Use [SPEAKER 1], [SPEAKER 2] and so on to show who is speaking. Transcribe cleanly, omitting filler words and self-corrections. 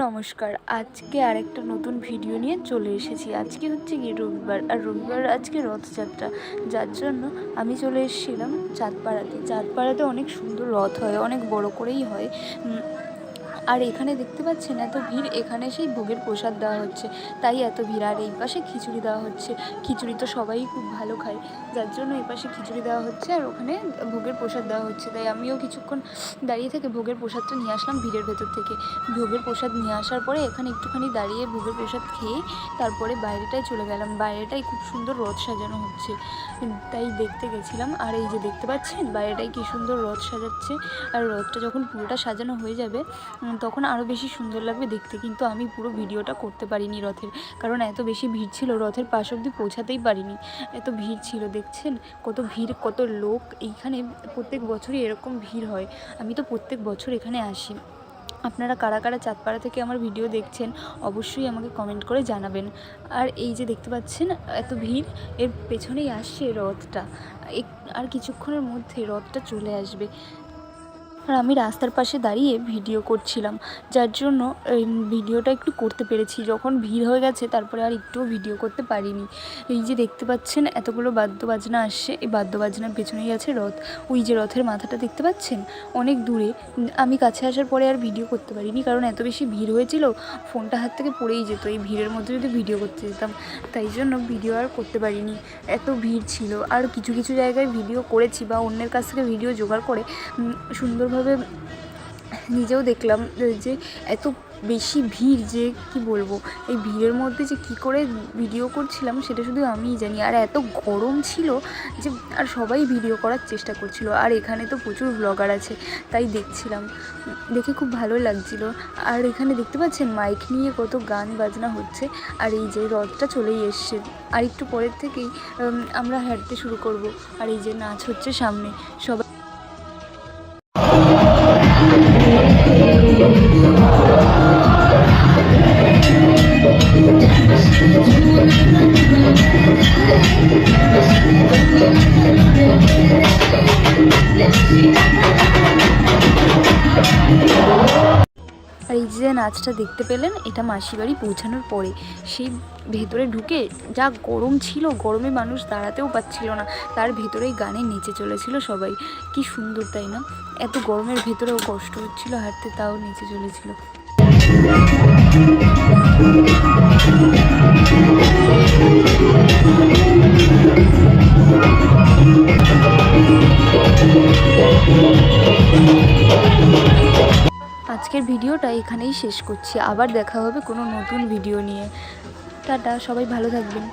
[SPEAKER 1] নমস্কার। আজকে আরেকটা নতুন ভিডিও নিয়ে চলে এসেছি। আজকে হচ্ছে গিয়ে রবিবার, আর রবিবার আজকে রথযাত্রা, যার জন্য আমি চলে এসেছিলাম চাঁদপাড়াতে অনেক সুন্দর রথ হয়, অনেক বড় করেই হয়। আর এখানে দেখতে পাচ্ছেন এত ভিড়, এখানে সেই ভোগের প্রসাদ দেওয়া হচ্ছে, তাই এত ভিড়। আর এই পাশে খিচুড়ি দেওয়া হচ্ছে, খিচুড়ি তো সবাই খুব ভালো খায়, যার জন্য এই পাশে খিচুড়ি দেওয়া হচ্ছে আর ওখানে ভোগের প্রসাদ দেওয়া হচ্ছে। তাই আমিও কিছুক্ষণ দাঁড়িয়ে থেকে ভোগের প্রসাদটা নিয়ে আসলাম ভিড়ের ভেতর থেকে। ভোগের প্রসাদ নিয়ে আসার পরে এখানে একটুখানি দাঁড়িয়ে ভোগের প্রসাদ খেয়ে তারপরে বাইরেটায় চলে গেলাম। বাইরেটাই খুব সুন্দর রথ সাজানো হচ্ছে, তাই দেখতে গেছিলাম। আর এই যে দেখতে পাচ্ছেন বাইরেটাই কী সুন্দর রথ সাজাচ্ছে, আর রথটা যখন পুরোটা সাজানো হয়ে যাবে তখন আরও বেশি সুন্দর লাগবে দেখতে। কিন্তু আমি পুরো ভিডিওটা করতে পারিনি রথের, কারণ এত বেশি ভিড় ছিল, রথের পাশ অবধি পৌঁছাতেই পারিনি, এত ভিড় ছিল। দেখছেন কত ভিড়, কত লোক। এইখানে প্রত্যেক বছরই এরকম ভিড় হয়, আমি তো প্রত্যেক বছর এখানে আসি। আপনারা কারা কারা চাঁদপাড়া থেকে আমার ভিডিও দেখছেন অবশ্যই আমাকে কমেন্ট করে জানাবেন। আর এই যে দেখতে পাচ্ছেন এত ভিড়, এর পেছনেই আসছে রথটা, আর কিছুক্ষণের মধ্যে রথটা চলে আসবে। আর আমি রাস্তার পাশে দাঁড়িয়ে ভিডিও করছিলাম, যার জন্য ভিডিওটা একটু করতে পেরেছি। যখন ভিড় হয়ে গেছে তারপরে আর একটুও ভিডিও করতে পারিনি। এই যে দেখতে পাচ্ছেন এতগুলো বাদ্যবাজনা আসছে, এই বাদ্যবাজনার পেছনেই আছে রথ। ওই যে রথের মাথাটা দেখতে পাচ্ছেন অনেক দূরে। আমি কাছে আসার পরে আর ভিডিও করতে পারিনি, কারণ এত বেশি ভিড় হয়েছিল, ফোনটা হাত থেকে পড়েই যেত এই ভিড়ের মধ্যে যদি ভিডিও করতে যেতাম। তাই জন্য ভিডিও আর করতে পারিনি, এত ভিড় ছিল। আর কিছু কিছু জায়গায় ভিডিও করেছি বা অন্যের কাছ থেকে ভিডিও জোগাড় করে সুন্দরভাবে নিজেও দেখলাম যে এত বেশি ভিড়, যে কি বলবো, এই ভিড়ের মধ্যে যে কি করে ভিডিও করছিলাম সেটা শুধু আমিই জানি। আর এত গরম ছিল যে, আর সবাই ভিডিও করার চেষ্টা করছিল। আর এখানে তো প্রচুর ব্লগার আছে, তাই দেখছিলাম, দেখে খুব ভালো লাগছিল। আর এখানে দেখতে পাচ্ছেন মাইক নিয়ে কত গান বাজনা হচ্ছে। আর এই যে রথটা চলেই এসছে, আর একটু পরের থেকেই আমরা হাঁটতে শুরু করব। আর এই যে নাচ হচ্ছে সামনে, সবাই আর এই যে নাচটা দেখতে পেলেন, এটা মাসিবাড়ি পৌঁছানোর পরে। সেই ভেতরে ঢুকে যা গরম ছিল, গরমে মানুষ দাঁড়াতেও পাচ্ছিল না, তার ভেতরেই গানে নেচে চলেছিল সবাই। কি সুন্দর তাই না? এত গরমের ভেতরেও কষ্ট হচ্ছিল হাঁটতে, তাও নেচে চলেছিল। আজকের ভিডিওটা এখানেই শেষ করছি, আবার দেখা হবে কোনো নতুন ভিডিও নিয়ে। টাটা, সবাই ভালো থাকবেন।